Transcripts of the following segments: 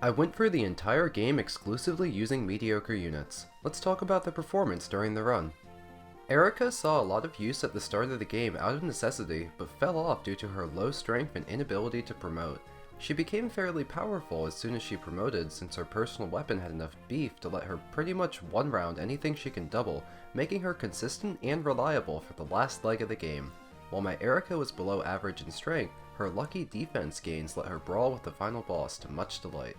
I went through the entire game exclusively using mediocre units. Let's talk about the performance during the run. Eirika saw a lot of use at the start of the game out of necessity, but fell off due to her low strength and inability to promote. She became fairly powerful as soon as she promoted, since her personal weapon had enough beef to let her pretty much one-round anything she can double, making her consistent and reliable for the last leg of the game. While my Eirika was below average in strength, her lucky defense gains let her brawl with the final boss to much delight.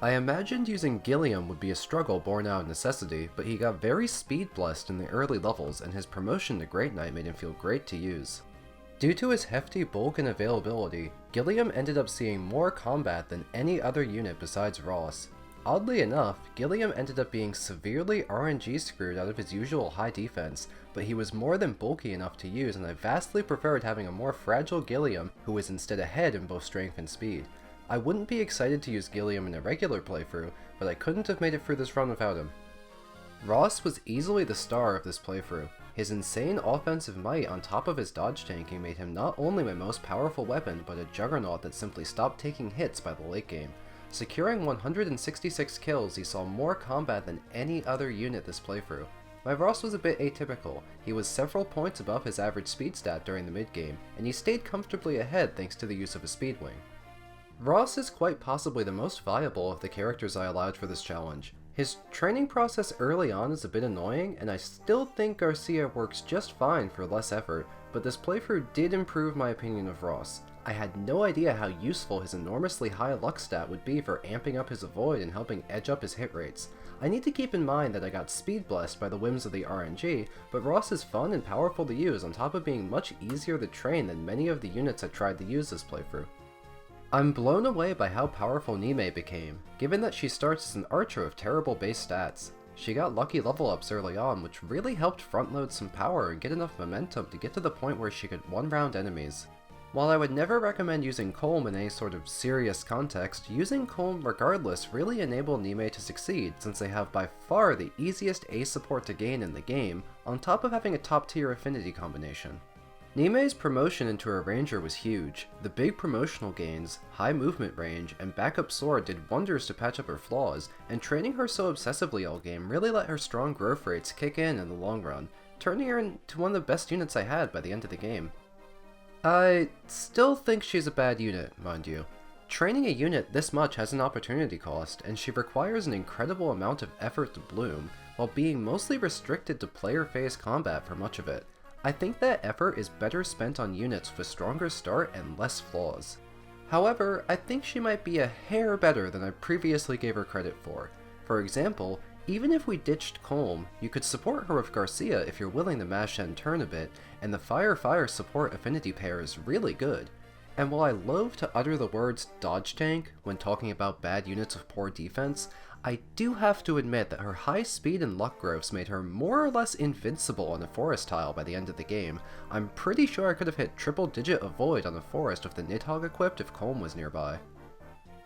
I imagined using Gilliam would be a struggle born out of necessity, but he got very speed blessed in the early levels, and his promotion to Great Knight made him feel great to use. Due to his hefty bulk and availability, Gilliam ended up seeing more combat than any other unit besides Ross. Oddly enough, Gilliam ended up being severely RNG screwed out of his usual high defense, but he was more than bulky enough to use, and I vastly preferred having a more fragile Gilliam who was instead ahead in both strength and speed. I wouldn't be excited to use Gilliam in a regular playthrough, but I couldn't have made it through this run without him. Ross was easily the star of this playthrough. His insane offensive might on top of his dodge tanking made him not only my most powerful weapon, but a juggernaut that simply stopped taking hits by the late game. Securing 166 kills, he saw more combat than any other unit this playthrough. My Ross was a bit atypical. He was several points above his average speed stat during the mid game, and he stayed comfortably ahead thanks to the use of a speed wing. Ross is quite possibly the most viable of the characters I allowed for this challenge. His training process early on is a bit annoying, and I still think Garcia works just fine for less effort, but this playthrough did improve my opinion of Ross. I had no idea how useful his enormously high luck stat would be for amping up his avoid and helping edge up his hit rates. I need to keep in mind that I got speed blessed by the whims of the RNG, but Ross is fun and powerful to use on top of being much easier to train than many of the units I tried to use this playthrough. I'm blown away by how powerful Neimi became, given that she starts as an archer of terrible base stats. She got lucky level ups early on, which really helped front load some power and get enough momentum to get to the point where she could one-round enemies. While I would never recommend using Colm in any sort of serious context, using Colm regardless really enabled Neimi to succeed, since they have by far the easiest A support to gain in the game, on top of having a top tier affinity combination. Neimi's promotion into a ranger was huge. The big promotional gains, high movement range, and backup sword did wonders to patch up her flaws, and training her so obsessively all game really let her strong growth rates kick in the long run, turning her into one of the best units I had by the end of the game. I still think she's a bad unit, mind you. Training a unit this much has an opportunity cost, and she requires an incredible amount of effort to bloom, while being mostly restricted to player phase combat for much of it. I think that effort is better spent on units with a stronger start and less flaws. However, I think she might be a hair better than I previously gave her credit for. For example, even if we ditched Colm, you could support her with Garcia if you're willing to mash and turn a bit, and the fire-fire support affinity pair is really good. And while I loathe to utter the words dodge tank when talking about bad units with poor defense, I do have to admit that her high speed and luck growths made her more or less invincible on a forest tile by the end of the game. I'm pretty sure I could have hit triple digit avoid on a forest with the Nidhogg equipped if Colm was nearby.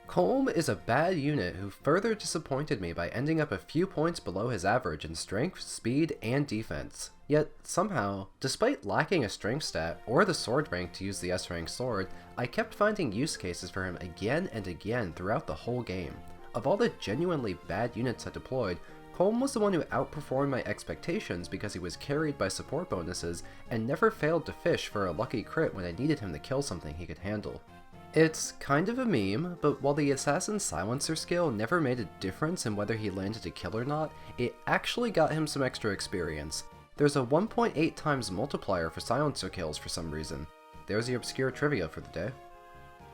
Colm is a bad unit who further disappointed me by ending up a few points below his average in strength, speed, and defense. Yet, somehow, despite lacking a strength stat or the sword rank to use the S-rank sword, I kept finding use cases for him again and again throughout the whole game. Of all the genuinely bad units I deployed, Colm was the one who outperformed my expectations because he was carried by support bonuses and never failed to fish for a lucky crit when I needed him to kill something he could handle. It's kind of a meme, but while the Assassin Silencer skill never made a difference in whether he landed a kill or not, it actually got him some extra experience. There's a 1.8 times multiplier for Silencer kills for some reason. There's the obscure trivia for the day.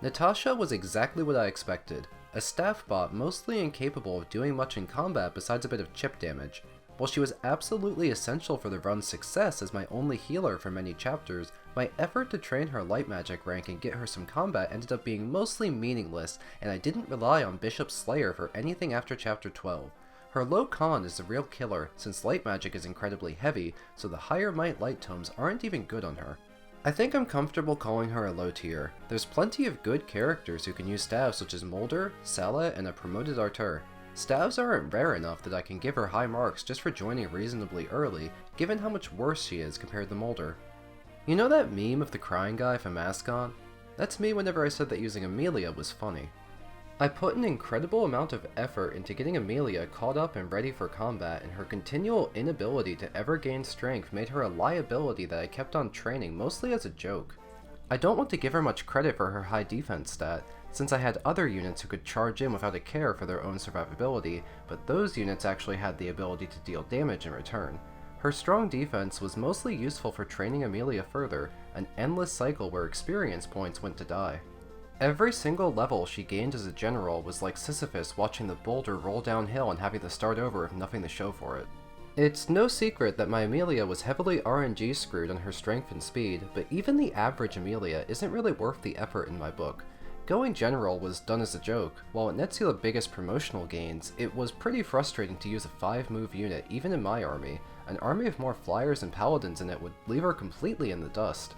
Natasha was exactly what I expected. A staff bot mostly incapable of doing much in combat besides a bit of chip damage. While she was absolutely essential for the run's success as my only healer for many chapters, my effort to train her light magic rank and get her some combat ended up being mostly meaningless, and I didn't rely on Bishop Slayer for anything after chapter 12. Her low con is the real killer, since light magic is incredibly heavy, so the higher might light tomes aren't even good on her. I think I'm comfortable calling her a low tier. There's plenty of good characters who can use staves such as Mulder, Sala, and a promoted Artur. Staves aren't rare enough that I can give her high marks just for joining reasonably early, given how much worse she is compared to Mulder. You know that meme of the crying guy from Ascon? That's me whenever I said that using Amelia was funny. I put an incredible amount of effort into getting Amelia caught up and ready for combat, and her continual inability to ever gain strength made her a liability that I kept on training mostly as a joke. I don't want to give her much credit for her high defense stat, since I had other units who could charge in without a care for their own survivability, but those units actually had the ability to deal damage in return. Her strong defense was mostly useful for training Amelia further, an endless cycle where experience points went to die. Every single level she gained as a general was like Sisyphus watching the boulder roll downhill and having to start over with nothing to show for it. It's no secret that my Amelia was heavily RNG screwed on her strength and speed, but even the average Amelia isn't really worth the effort in my book. Going general was done as a joke. While it nets you the biggest promotional gains, it was pretty frustrating to use a 5-move unit even in my army. An army with more flyers and paladins in it would leave her completely in the dust.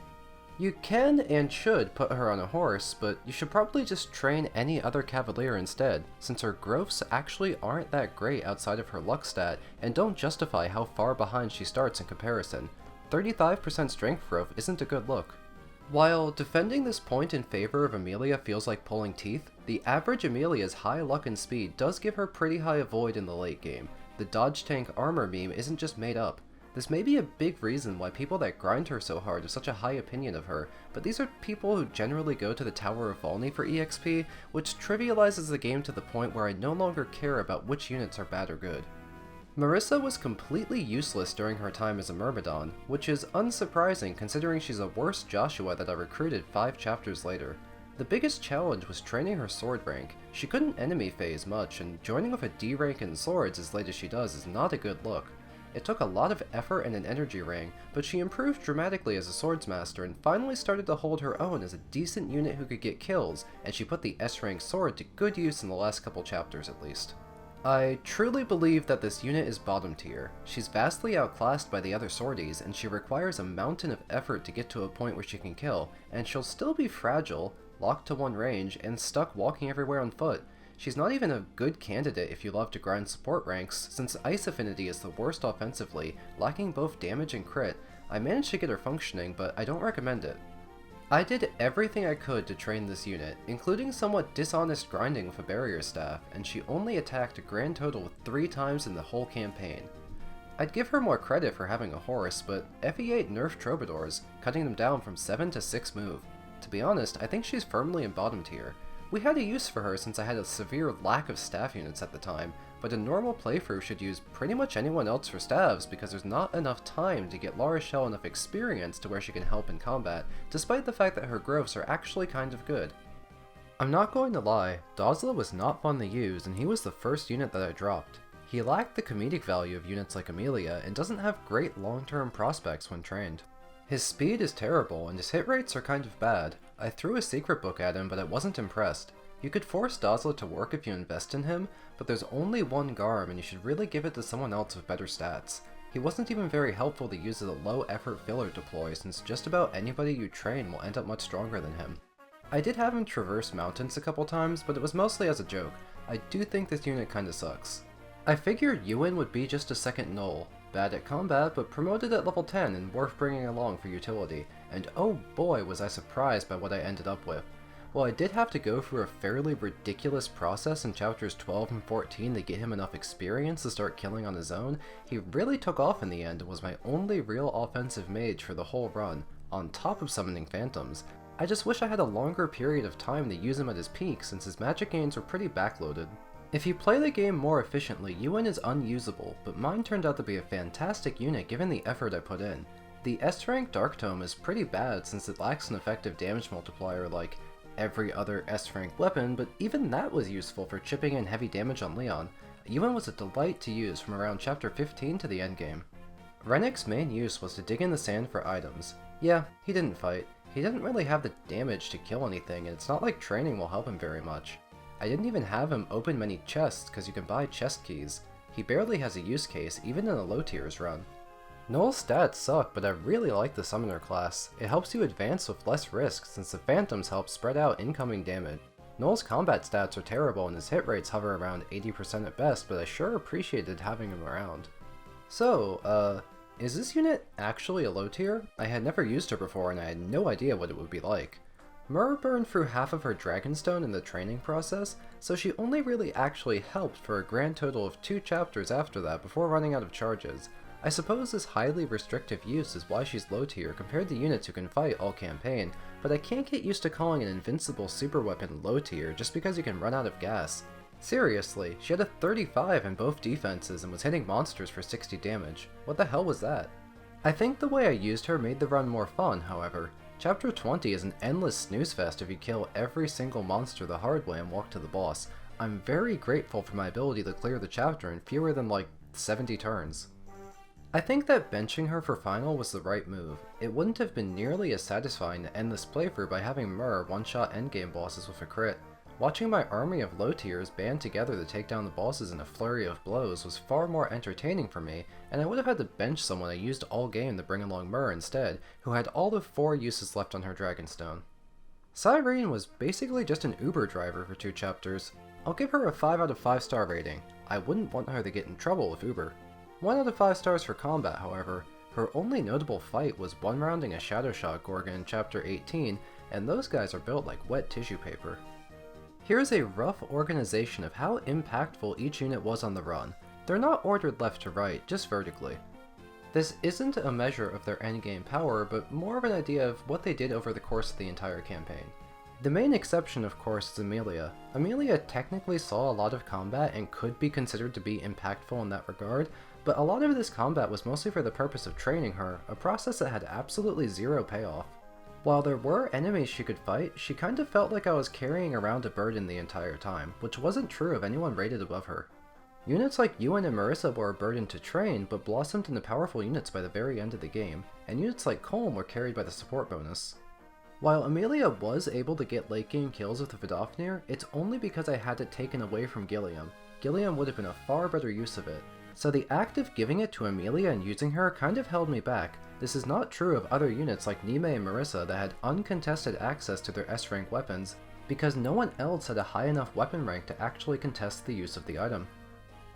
You can and should put her on a horse, but you should probably just train any other cavalier instead, since her growths actually aren't that great outside of her luck stat and don't justify how far behind she starts in comparison. 35% strength growth isn't a good look. While defending this point in favor of Amelia feels like pulling teeth, the average Amelia's high luck and speed does give her pretty high avoid in the late game. The dodge tank armor meme isn't just made up. This may be a big reason why people that grind her so hard have such a high opinion of her, but these are people who generally go to the Tower of Valni for EXP, which trivializes the game to the point where I no longer care about which units are bad or good. Marissa was completely useless during her time as a Myrmidon, which is unsurprising considering she's a worse Joshua that I recruited 5 chapters later. The biggest challenge was training her sword rank. She couldn't enemy phase much, and joining with a D rank in swords as late as she does is not a good look. It took a lot of effort and an energy ring, but she improved dramatically as a swordsmaster and finally started to hold her own as a decent unit who could get kills, and she put the S-rank sword to good use in the last couple chapters at least. I truly believe that this unit is bottom tier. She's vastly outclassed by the other sorties, and she requires a mountain of effort to get to a point where she can kill, and she'll still be fragile, locked to one range, and stuck walking everywhere on foot. She's not even a good candidate if you love to grind support ranks, since Ice Affinity is the worst offensively, lacking both damage and crit. I managed to get her functioning, but I don't recommend it. I did everything I could to train this unit, including somewhat dishonest grinding with a barrier staff, and she only attacked a grand total of 3 times in the whole campaign. I'd give her more credit for having a horse, but FE8 nerfed troubadours, cutting them down from 7 to 6 move. To be honest, I think she's firmly in bottom tier. We had a use for her since I had a severe lack of staff units at the time, but a normal playthrough should use pretty much anyone else for staves because there's not enough time to get La Rochelle enough experience to where she can help in combat, despite the fact that her growths are actually kind of good. I'm not going to lie, Dozla was not fun to use and he was the first unit that I dropped. He lacked the comedic value of units like Amelia and doesn't have great long-term prospects when trained. His speed is terrible and his hit rates are kind of bad. I threw a secret book at him but I wasn't impressed. You could force Dazzler to work if you invest in him, but there's only one Garm and you should really give it to someone else with better stats. He wasn't even very helpful to use as a low effort filler deploy since just about anybody you train will end up much stronger than him. I did have him traverse mountains a couple times, but it was mostly as a joke. I do think this unit kinda sucks. I figured Ewan would be just a second Knoll. Bad at combat, but promoted at level 10 and worth bringing along for utility, and oh boy was I surprised by what I ended up with. While I did have to go through a fairly ridiculous process in chapters 12 and 14 to get him enough experience to start killing on his own, he really took off in the end and was my only real offensive mage for the whole run, on top of summoning phantoms. I just wish I had a longer period of time to use him at his peak since his magic gains were pretty backloaded. If you play the game more efficiently, Ewan is unusable, but mine turned out to be a fantastic unit given the effort I put in. The S-rank Dark Tome is pretty bad since it lacks an effective damage multiplier like every other S-rank weapon, but even that was useful for chipping in heavy damage on Leon. Ewan was a delight to use from around chapter 15 to the endgame. Renek's main use was to dig in the sand for items. Yeah, he didn't fight. He didn't really have the damage to kill anything, and it's not like training will help him very much. I didn't even have him open many chests because you can buy chest keys. He barely has a use case, even in a low tiers run. Noel's stats suck, but I really like the summoner class. It helps you advance with less risk since the phantoms help spread out incoming damage. Noel's combat stats are terrible and his hit rates hover around 80% at best, but I sure appreciated having him around. So, is this unit actually a low tier? I had never used her before and I had no idea what it would be like. Myrrh burned through half of her Dragonstone in the training process, so she only really actually helped for a grand total of 2 chapters after that before running out of charges. I suppose this highly restrictive use is why she's low tier compared to units who can fight all campaign, but I can't get used to calling an invincible super weapon low tier just because you can run out of gas. Seriously, she had a 35 in both defenses and was hitting monsters for 60 damage. What the hell was that? I think the way I used her made the run more fun, however. Chapter 20 is an endless snooze fest if you kill every single monster the hard way and walk to the boss. I'm very grateful for my ability to clear the chapter in fewer than like 70 turns. I think that benching her for final was the right move. It wouldn't have been nearly as satisfying to end this playthrough by having Myrrh one-shot endgame bosses with a crit. Watching my army of low tiers band together to take down the bosses in a flurry of blows was far more entertaining for me, and I would have had to bench someone I used all game to bring along Myrrh instead, who had all of 4 uses left on her Dragonstone. Syrene was basically just an Uber driver for 2 chapters. I'll give her a 5 out of 5 star rating. I wouldn't want her to get in trouble with Uber. 1 out of 5 stars for combat, however. Her only notable fight was one-rounding a Shadow Shot Gorgon in chapter 18, and those guys are built like wet tissue paper. Here's a rough organization of how impactful each unit was on the run. They're not ordered left to right, just vertically. This isn't a measure of their endgame power, but more of an idea of what they did over the course of the entire campaign. The main exception, of course, is Amelia. Amelia technically saw a lot of combat and could be considered to be impactful in that regard, but a lot of this combat was mostly for the purpose of training her, a process that had absolutely zero payoff. While there were enemies she could fight, she kind of felt like I was carrying around a burden the entire time, which wasn't true of anyone rated above her. Units like Ewan and Marissa were a burden to train, but blossomed into powerful units by the very end of the game, and units like Colm were carried by the support bonus. While Amelia was able to get late game kills with the Vidofnir, it's only because I had it taken away from Gilliam. Gilliam would have been a far better use of it. So the act of giving it to Amelia and using her kind of held me back. This is not true of other units like Neimi and Marissa that had uncontested access to their S-rank weapons, because no one else had a high enough weapon rank to actually contest the use of the item.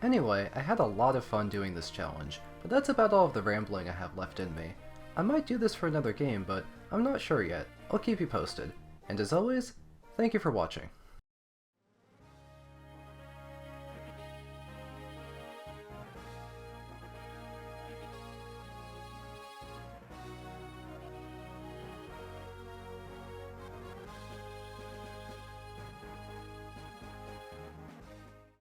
Anyway, I had a lot of fun doing this challenge, but that's about all of the rambling I have left in me. I might do this for another game, but I'm not sure yet. I'll keep you posted. And as always, thank you for watching.